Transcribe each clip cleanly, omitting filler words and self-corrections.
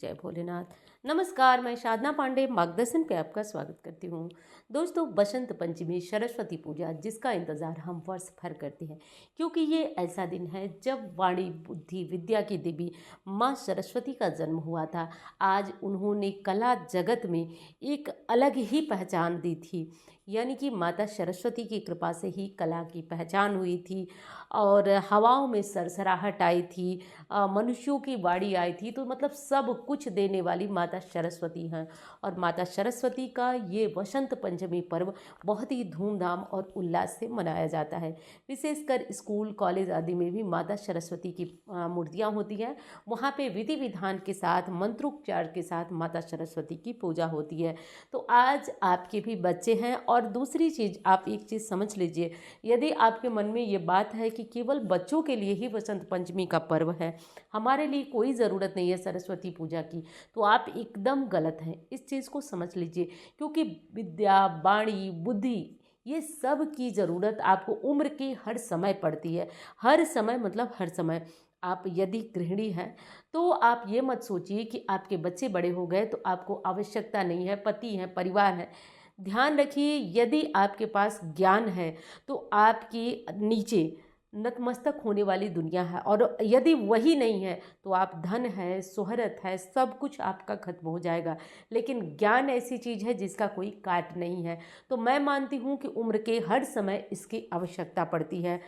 जय भोलेनाथ। नमस्कार, मैं साधना पांडे मार्गदर्शन पे आपका स्वागत करती हूँ। दोस्तों, बसंत पंचमी सरस्वती पूजा जिसका इंतज़ार हम वर्ष भर करते हैं, क्योंकि ये ऐसा दिन है जब वाणी बुद्धि विद्या की देवी माँ सरस्वती का जन्म हुआ था। आज उन्होंने कला जगत में एक अलग ही पहचान दी थी, यानी कि माता सरस्वती की कृपा से ही कला की पहचान हुई थी और हवाओं में सरसराहट आई थी, मनुष्यों की बाड़ी आई थी। तो मतलब सब कुछ देने वाली माता सरस्वती हैं और माता सरस्वती का ये वसंत पंचमी पर्व बहुत ही धूमधाम और उल्लास से मनाया जाता है। विशेषकर स्कूल कॉलेज आदि में भी माता सरस्वती की मूर्तियाँ होती हैं। वहाँ पे विधि विधान के साथ मंत्रोच्चार के साथ माता सरस्वती की पूजा होती है। तो आज आपके भी बच्चे हैं। और दूसरी चीज़, आप एक चीज़ समझ लीजिए, यदि आपके मन में ये बात है कि केवल बच्चों के लिए ही वसंत पंचमी का पर्व है, हमारे लिए कोई ज़रूरत नहीं है सरस्वती पूजा की, तो आप एकदम गलत हैं। इस चीज़ को समझ लीजिए, क्योंकि विद्या वाणी बुद्धि ये सब की ज़रूरत आपको उम्र के हर समय पड़ती है। हर समय मतलब हर समय। आप यदि गृहिणी हैं तो आप ये मत सोचिए कि आपके बच्चे बड़े हो गए तो आपको आवश्यकता नहीं है, पति है, परिवार है। ध्यान रखिए, यदि आपके पास ज्ञान है तो आपके नीचे नतमस्तक होने वाली दुनिया है, और यदि वही नहीं है तो आप धन है, शोहरत है, सब कुछ आपका खत्म हो जाएगा। लेकिन ज्ञान ऐसी चीज़ है जिसका कोई काट नहीं है। तो मैं मानती हूँ कि उम्र के हर समय इसकी आवश्यकता पड़ती है।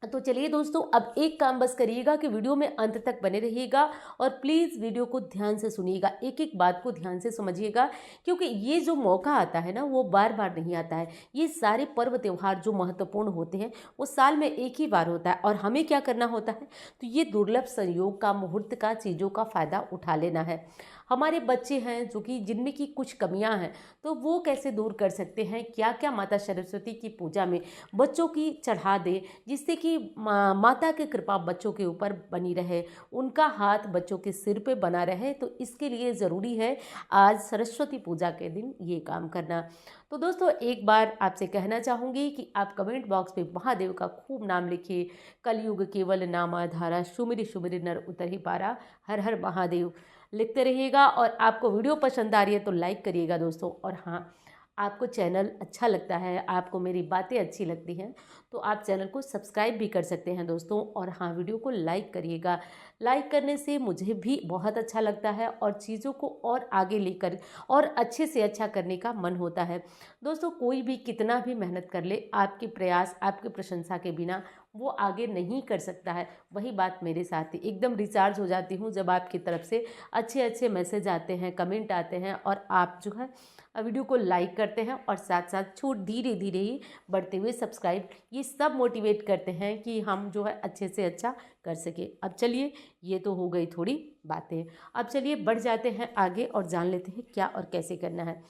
तो चलिए दोस्तों, अब एक काम बस करिएगा कि वीडियो में अंत तक बने रहिएगा और प्लीज़ वीडियो को ध्यान से सुनिएगा, एक एक बात को ध्यान से समझिएगा, क्योंकि ये जो मौका आता है ना, वो बार बार नहीं आता है। ये सारे पर्व त्यौहार जो महत्वपूर्ण होते हैं वो साल में एक ही बार होता है, और हमें क्या करना होता है, तो ये दुर्लभ संयोग का, मुहूर्त का, चीज़ों का फ़ायदा उठा लेना है। हमारे बच्चे हैं जो कि जिनमें की कुछ कमियां हैं, तो वो कैसे दूर कर सकते हैं, क्या क्या माता सरस्वती की पूजा में बच्चों की चढ़ा दें, जिससे कि माता की कृपा बच्चों के ऊपर बनी रहे, उनका हाथ बच्चों के सिर पे बना रहे। तो इसके लिए ज़रूरी है आज सरस्वती पूजा के दिन ये काम करना। तो दोस्तों, एक बार आपसे कहना चाहूँगी कि आप कमेंट बॉक्स में महादेव का खूब नाम लिखिए। कलयुग केवल नाम आधारा, सुमिरि सुमिरि नर उतरहि पारा, हर हर महादेव लिखते रहिएगा। और आपको वीडियो पसंद आ रही है तो लाइक करिएगा दोस्तों। और हाँ, आपको चैनल अच्छा लगता है, आपको मेरी बातें अच्छी लगती हैं, तो आप चैनल को सब्सक्राइब भी कर सकते हैं दोस्तों। और हाँ, वीडियो को लाइक करिएगा। लाइक करने से मुझे भी बहुत अच्छा लगता है और चीज़ों को और आगे लेकर और अच्छे से अच्छा करने का मन होता है। दोस्तों, कोई भी कितना भी मेहनत कर ले, आपके प्रयास, आपकी प्रशंसा के बिना वो आगे नहीं कर सकता है। वही बात मेरे साथ ही, एकदम रिचार्ज हो जाती हूँ जब आपकी तरफ से अच्छे अच्छे मैसेज आते हैं, कमेंट आते हैं, और आप जो है वीडियो को लाइक करते हैं, और साथ साथ छोट धीरे धीरे ही बढ़ते हुए सब्सक्राइब, ये सब मोटिवेट करते हैं कि हम जो है अच्छे से अच्छा कर सके। अब चलिए, ये तो हो गई थोड़ी बातें, अब चलिए बढ़ जाते हैं आगे और जान लेते हैं क्या और कैसे करना है।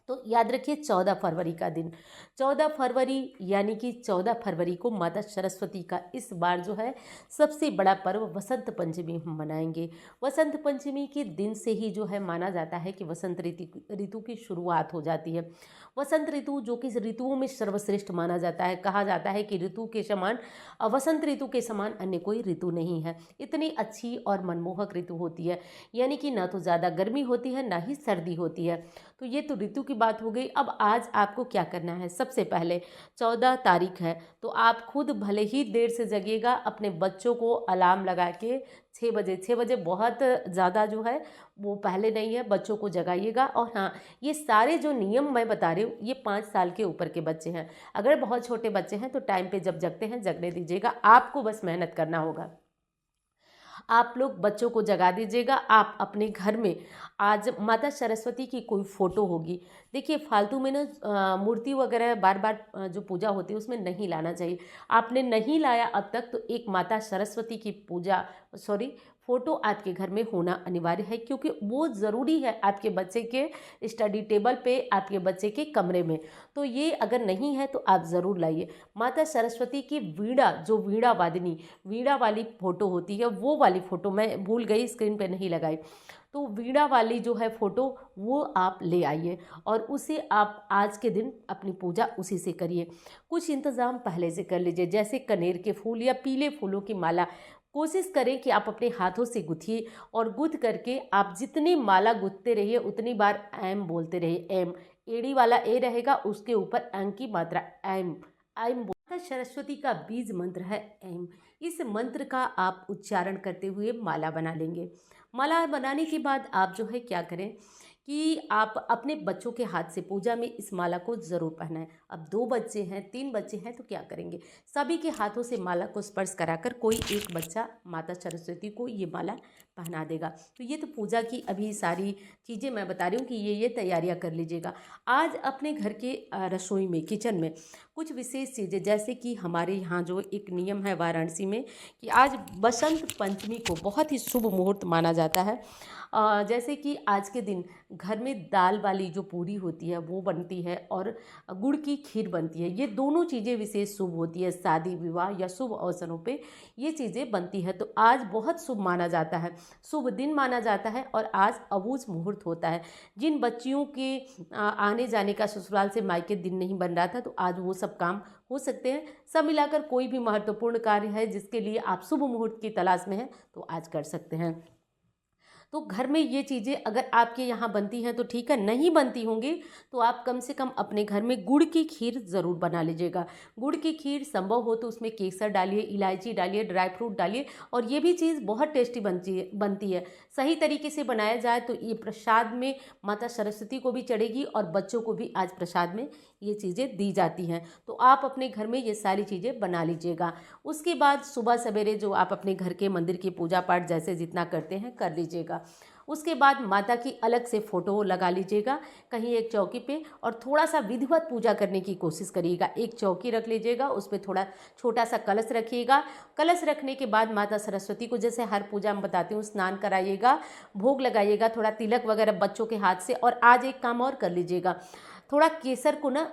तो याद रखिए, 14 फरवरी का दिन, 14 फरवरी यानी कि 14 फरवरी को माता सरस्वती का इस बार जो है सबसे बड़ा पर्व वसंत पंचमी हम मनाएंगे। वसंत पंचमी के दिन से ही जो है माना जाता है कि वसंत ऋतु की शुरुआत हो जाती है। वसंत ऋतु जो कि ऋतुओं में सर्वश्रेष्ठ माना जाता है, कहा जाता है कि ऋतु के समान, वसंत ऋतु के समान अन्य कोई ऋतु नहीं है। इतनी अच्छी और मनमोहक ऋतु होती है, यानी कि ना तो ज़्यादा गर्मी होती है ना ही सर्दी होती है। तो ये तो ऋतु की बात हो गई। अब आज आपको क्या करना है, सबसे पहले 14 तारीख है, तो आप खुद भले ही देर से जगिएगा, अपने बच्चों को अलार्म लगा के 6 बजे, 6 बजे बहुत ज़्यादा जो है वो पहले नहीं है, बच्चों को जगाइएगा। और हाँ, ये सारे जो नियम मैं बता रही हूँ ये 5 साल के ऊपर के बच्चे हैं। अगर बहुत छोटे बच्चे हैं तो टाइम पे जब जगते हैं जगने दीजिएगा, आपको बस मेहनत करना होगा। आप लोग बच्चों को जगा दीजिएगा। आप अपने घर में आज माता सरस्वती की कोई फ़ोटो होगी, देखिए फालतू में ना मूर्ति वगैरह बार बार जो पूजा होती है उसमें नहीं लाना चाहिए। आपने नहीं लाया अब तक, तो एक माता सरस्वती की पूजा, सॉरी, फ़ोटो आपके घर में होना अनिवार्य है, क्योंकि वो ज़रूरी है आपके बच्चे के स्टडी टेबल पे, आपके बच्चे के कमरे में। तो ये अगर नहीं है तो आप ज़रूर लाइए। माता सरस्वती की वीणा, जो वीणा वादिनी, वीणा वाली फ़ोटो होती है, वो वाली फ़ोटो मैं भूल गई, स्क्रीन पे नहीं लगाई, तो वीणा वाली जो है फ़ोटो वो आप ले आइए, और उसे आप आज के दिन अपनी पूजा उसी से करिए। कुछ इंतज़ाम पहले से कर लीजिए, जैसे कनेर के फूल या पीले फूलों की माला कोशिश करें कि आप अपने हाथों से गुथिए और गुथ करके आप जितनी माला गुथते रहिए उतनी बार एम बोलते रहिए। एम, एड़ी वाला ए रहेगा, उसके ऊपर एम की मात्रा, एम। एम माता सरस्वती का बीज मंत्र है एम। इस मंत्र का आप उच्चारण करते हुए माला बना लेंगे। माला बनाने के बाद आप जो है क्या करें कि आप अपने बच्चों के हाथ से पूजा में इस माला को ज़रूर पहनाएं। अब 2 बच्चे हैं, 3 बच्चे हैं तो क्या करेंगे, सभी के हाथों से माला को स्पर्श कराकर कोई एक बच्चा माता सरस्वती को ये माला पहना देगा। तो ये तो पूजा की अभी सारी चीज़ें मैं बता रही हूँ कि ये तैयारियाँ कर लीजिएगा। आज अपने घर के रसोई में, किचन में कुछ विशेष चीज़ें, जैसे कि हमारे यहाँ जो एक नियम है वाराणसी में कि आज बसंत पंचमी को बहुत ही शुभ मुहूर्त माना जाता है। जैसे कि आज के दिन घर में दाल वाली जो पूरी होती है वो बनती है और गुड़ की खीर बनती है। ये दोनों चीज़ें विशेष शुभ होती है, शादी विवाह या शुभ अवसरों पे ये चीज़ें बनती है। तो आज बहुत शुभ माना जाता है, शुभ दिन माना जाता है और आज अबूझ मुहूर्त होता है। जिन बच्चियों के आने जाने का ससुराल से मायके दिन नहीं बन रहा था तो आज वो सब काम हो सकते हैं। सब मिलाकर कोई भी महत्वपूर्ण कार्य है जिसके लिए आप शुभ मुहूर्त की तलाश में हैं तो आज कर सकते हैं। तो घर में ये चीज़ें अगर आपके यहाँ बनती हैं तो ठीक है, नहीं बनती होंगी तो आप कम से कम अपने घर में गुड़ की खीर ज़रूर बना लीजिएगा। गुड़ की खीर संभव हो तो उसमें केसर डालिए, इलायची डालिए, ड्राई फ्रूट डालिए और ये भी चीज़ बहुत टेस्टी बनती है। सही तरीके से बनाया जाए तो ये प्रसाद में माता सरस्वती को भी चढ़ेगी और बच्चों को भी आज प्रसाद में ये चीज़ें दी जाती हैं। तो आप अपने घर में ये सारी चीज़ें बना लीजिएगा। उसके बाद सुबह सवेरे जो आप अपने घर के मंदिर की पूजा पाठ जैसे जितना करते हैं कर लीजिएगा। उसके बाद माता की अलग से फ़ोटो लगा लीजिएगा कहीं एक चौकी पे और थोड़ा सा विधिवत पूजा करने की कोशिश करिएगा। एक चौकी रख लीजिएगा, उस पर थोड़ा छोटा सा कलश रखिएगा। कलश रखने के बाद माता सरस्वती को जैसे हर पूजा में बताती हूँ स्नान कराइएगा, भोग लगाइएगा, थोड़ा तिलक वगैरह बच्चों के हाथ से। और आज एक काम और कर लीजिएगा, थोड़ा केसर को ना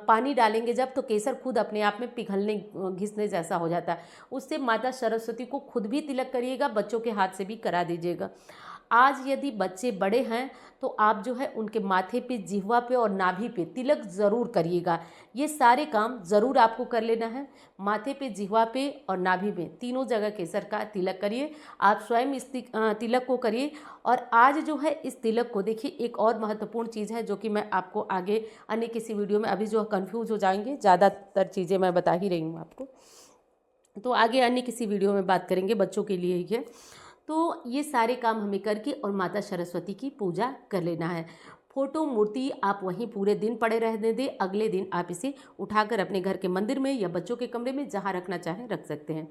पानी डालेंगे जब तो केसर खुद अपने आप में पिघलने घिसने जैसा हो जाता है, उससे माता सरस्वती को खुद भी तिलक करिएगा, बच्चों के हाथ से भी करा दीजिएगा। आज यदि बच्चे बड़े हैं तो आप जो है उनके माथे पे, जिह्वा पे और नाभि पे तिलक ज़रूर करिएगा। ये सारे काम ज़रूर आपको कर लेना है। माथे पे, जिह्वा पे और नाभि में तीनों जगह केसर का तिलक करिए। आप स्वयं इस तिलक को करिए। और आज जो है इस तिलक को देखिए, एक और महत्वपूर्ण चीज़ है जो कि मैं आपको आगे अन्य किसी वीडियो में, अभी जो कन्फ्यूज़ हो जाएंगे, ज़्यादातर चीज़ें मैं बता ही रही हूँ आपको, तो आगे अन्य किसी वीडियो में बात करेंगे, बच्चों के लिए ही है। तो ये सारे काम हमें करके और माता सरस्वती की पूजा कर लेना है। फोटो मूर्ति आप वहीं पूरे दिन पड़े रहने दें, अगले दिन आप इसे उठाकर अपने घर के मंदिर में या बच्चों के कमरे में जहाँ रखना चाहें रख सकते हैं।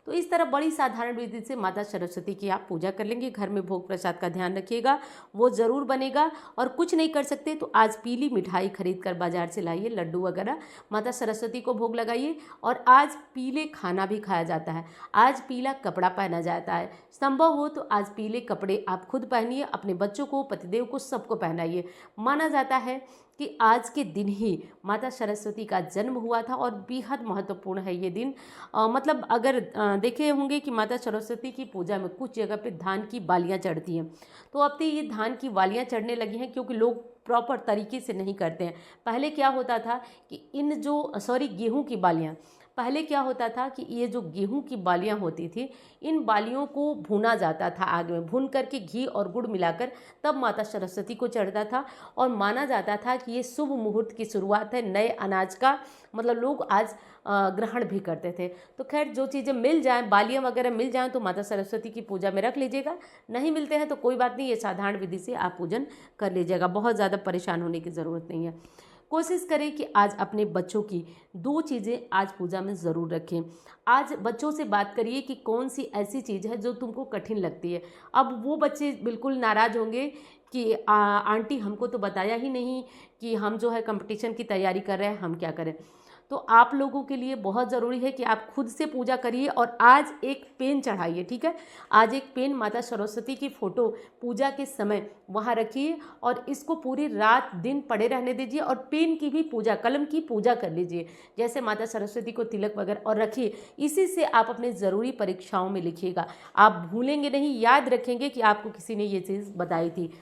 तो इस तरह बड़ी साधारण विधि से माता सरस्वती की आप पूजा कर लेंगे। घर में भोग प्रसाद का ध्यान रखिएगा, वो ज़रूर बनेगा। और कुछ नहीं कर सकते तो आज पीली मिठाई खरीद कर बाजार से लाइए, लड्डू वगैरह, माता सरस्वती को भोग लगाइए। और आज पीले खाना भी खाया जाता है, आज पीला कपड़ा पहना जाता है। संभव हो तो आज पीले कपड़े आप खुद पहनिए, अपने बच्चों को, पतिदेव को, सबको पहनाइए। माना जाता है कि आज के दिन ही माता सरस्वती का जन्म हुआ था और बेहद महत्वपूर्ण है ये दिन। मतलब अगर देखे होंगे कि माता सरस्वती की पूजा में कुछ जगह पे धान की बालियां चढ़ती हैं, तो अब तो ये धान की बालियां चढ़ने लगी हैं क्योंकि लोग प्रॉपर तरीके से नहीं करते हैं। पहले क्या होता था कि गेहूं की बालियां, पहले क्या होता था कि ये जो गेहूं की बालियां होती थी, इन बालियों को भूना जाता था आग में, भून करके घी और गुड़ मिलाकर तब माता सरस्वती को चढ़ता था। और माना जाता था कि ये शुभ मुहूर्त की शुरुआत है नए अनाज का, मतलब लोग आज ग्रहण भी करते थे। तो खैर जो चीज़ें मिल जाएं, बालियां वगैरह मिल जाएं तो माता सरस्वती की पूजा में रख लीजिएगा। नहीं मिलते हैं तो कोई बात नहीं, ये साधारण विधि से आप पूजन कर लीजिएगा, बहुत ज़्यादा परेशान होने की ज़रूरत नहीं है। कोशिश करें कि आज अपने बच्चों की 2 चीज़ें आज पूजा में ज़रूर रखें। आज बच्चों से बात करिए कि कौन सी ऐसी चीज़ है जो तुमको कठिन लगती है। अब वो बच्चे बिल्कुल नाराज़ होंगे कि आंटी हमको तो बताया ही नहीं कि हम जो है कंपटीशन की तैयारी कर रहे हैं, हम क्या करें। तो आप लोगों के लिए बहुत ज़रूरी है कि आप खुद से पूजा करिए और आज एक पेन चढ़ाइए, ठीक है। आज एक पेन माता सरस्वती की फ़ोटो पूजा के समय वहाँ रखिए और इसको पूरी रात दिन पड़े रहने दीजिए। और पेन की भी पूजा, कलम की पूजा कर लीजिए, जैसे माता सरस्वती को तिलक वगैरह और रखिए। इसी से आप अपने ज़रूरी परीक्षाओं में लिखिएगा, आप भूलेंगे नहीं, याद रखेंगे कि आपको किसी ने ये चीज़ बताई थी।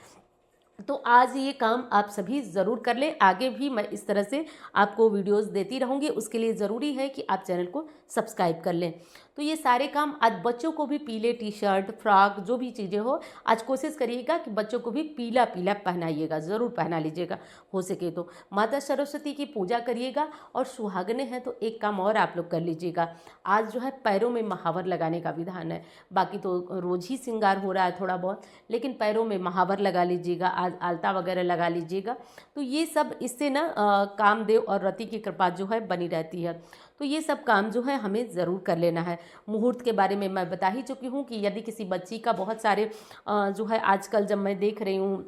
तो आज ये काम आप सभी ज़रूर कर लें। आगे भी मैं इस तरह से आपको वीडियोस देती रहूँगी, उसके लिए ज़रूरी है कि आप चैनल को सब्सक्राइब कर लें। तो ये सारे काम आज बच्चों को भी पीले टी शर्ट, फ्रॉक, जो भी चीज़ें हो, आज कोशिश करिएगा कि बच्चों को भी पीला पीला पहनाइएगा, ज़रूर पहना लीजिएगा हो सके तो। माता सरस्वती की पूजा करिएगा। और सुहागने हैं तो एक काम और आप लोग कर लीजिएगा, आज जो है पैरों में महावर लगाने का विधान है। बाकी तो रोज ही श्रृंगार हो रहा है थोड़ा बहुत, लेकिन पैरों में महावर लगा लीजिएगा, आज आलता वगैरह लगा लीजिएगा। तो ये सब इससे ना कामदेव और रति की कृपा जो है बनी रहती है। तो ये सब काम जो है हमें ज़रूर कर लेना है। मुहूर्त के बारे में मैं बता ही चुकी हूँ कि यदि किसी बच्ची का बहुत सारे जो है आजकल जब मैं देख रही हूँ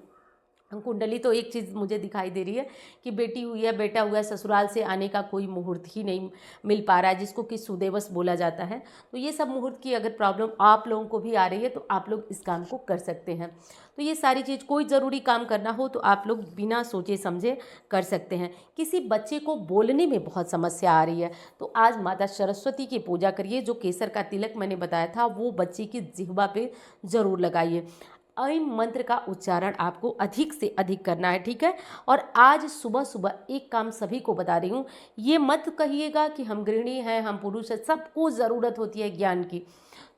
कुंडली, तो एक चीज़ मुझे दिखाई दे रही है कि बेटी हुई है, बेटा हुआ है, ससुराल से आने का कोई मुहूर्त ही नहीं मिल पा रहा है, जिसको कि सुदेवस बोला जाता है। तो ये सब मुहूर्त की अगर प्रॉब्लम आप लोगों को भी आ रही है तो आप लोग इस काम को कर सकते हैं। तो ये सारी चीज़, कोई ज़रूरी काम करना हो तो आप लोग बिना सोचे समझे कर सकते हैं। किसी बच्चे को बोलने में बहुत समस्या आ रही है तो आज माता सरस्वती की पूजा करिए। जो केसर का तिलक मैंने बताया था वो बच्चे की जिह्वा पे ज़रूर लगाइए। ऐं मंत्र का उच्चारण आपको अधिक से अधिक करना है, ठीक है। और आज सुबह सुबह एक काम सभी को बता रही हूँ, ये मत कहिएगा कि हम गृहिणी हैं, हम पुरुष हैं, सबको ज़रूरत होती है ज्ञान की।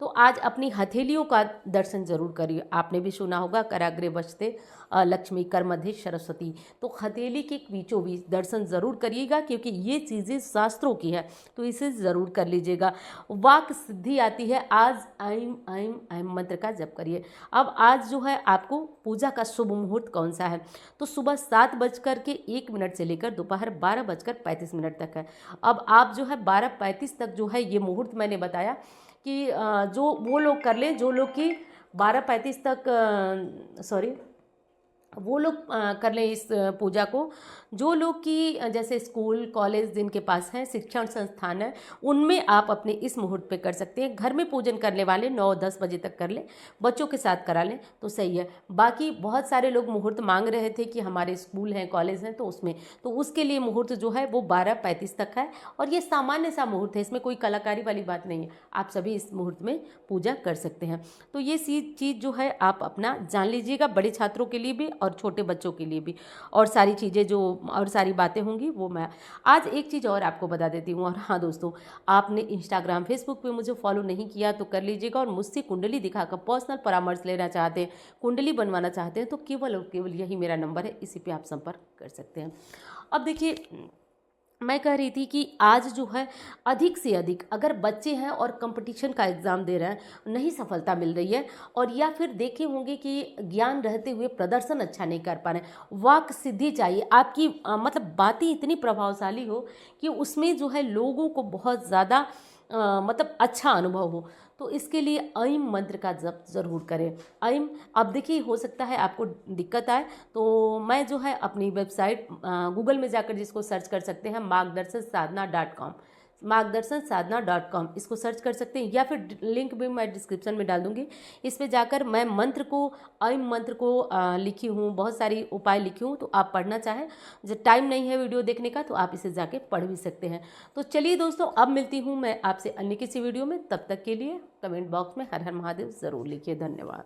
तो आज अपनी हथेलियों का दर्शन जरूर करिए। आपने भी सुना होगा कराग्रे बचते लक्ष्मी कर मध्य सरस्वती। तो हथेली के बीचों बीच दर्शन जरूर करिएगा, क्योंकि ये चीज़ें शास्त्रों की है, तो इसे ज़रूर कर लीजिएगा। वाक सिद्धि आती है, आज ऐं ऐं ऐं मंत्र का जप करिए। अब आज जो है आपको पूजा का शुभ मुहूर्त कौन सा है, तो सुबह 7:01 से लेकर दोपहर 12:35 तक है। अब आप जो है 12:35 तक जो है ये मुहूर्त मैंने बताया कि जो वो लोग कर लें, जो लोग कि 12:35 तक वो लोग कर लें इस पूजा को। जो लोग कि जैसे स्कूल कॉलेज जिनके पास हैं, शिक्षण संस्थान है, उनमें आप अपने इस मुहूर्त पे कर सकते हैं। घर में पूजन करने वाले 9-10 बजे तक कर लें, बच्चों के साथ करा लें तो सही है। बाकी बहुत सारे लोग मुहूर्त मांग रहे थे कि हमारे स्कूल हैं, कॉलेज हैं, तो उसमें, तो उसके लिए मुहूर्त जो है वो 12:35 तक है। और ये सामान्य सा मुहूर्त है, इसमें कोई कलाकारी वाली बात नहीं है, आप सभी इस मुहूर्त में पूजा कर सकते हैं। तो ये चीज़ जो है आप अपना जान लीजिएगा, बड़े छात्रों के लिए भी और छोटे बच्चों के लिए भी। और सारी चीज़ें जो और सारी बातें होंगी वो मैं आज एक चीज़ और आपको बता देती हूँ। और हाँ दोस्तों, आपने इंस्टाग्राम फेसबुक पे मुझे फॉलो नहीं किया तो कर लीजिएगा। और मुझसे कुंडली दिखाकर पर्सनल परामर्श लेना चाहते हैं, कुंडली बनवाना चाहते हैं, तो केवल और केवल यही मेरा नंबर है, इसी पे आप संपर्क कर सकते हैं। अब देखिए, मैं कह रही थी कि आज जो है अधिक से अधिक अगर बच्चे हैं और कंपटीशन का एग्ज़ाम दे रहे हैं, नहीं सफलता मिल रही है, और या फिर देखे होंगे कि ज्ञान रहते हुए प्रदर्शन अच्छा नहीं कर पा रहे हैं, वाक सिद्धि चाहिए आपकी, मतलब बातें इतनी प्रभावशाली हो कि उसमें जो है लोगों को बहुत ज़्यादा मतलब अच्छा अनुभव हो, तो इसके लिए ऐं मंत्र का जप ज़रूर करें। ऐं, अब देखिए हो सकता है आपको दिक्कत आए, तो मैं जो है अपनी वेबसाइट गूगल में जाकर जिसको सर्च कर सकते हैं, मार्गदर्शनसाधना.com, इसको सर्च कर सकते हैं, या फिर लिंक भी मैं डिस्क्रिप्शन में डाल दूंगी। इस पे जाकर मैं मंत्र को, ऐं मंत्र को लिखी हूँ, बहुत सारी उपाय लिखी हूँ, तो आप पढ़ना चाहें, जब टाइम नहीं है वीडियो देखने का तो आप इसे जाके पढ़ भी सकते हैं। तो चलिए दोस्तों, अब मिलती हूँ मैं आपसे अन्य किसी वीडियो में, तब तक के लिए कमेंट बॉक्स में हर हर महादेव ज़रूर लिखिए। धन्यवाद।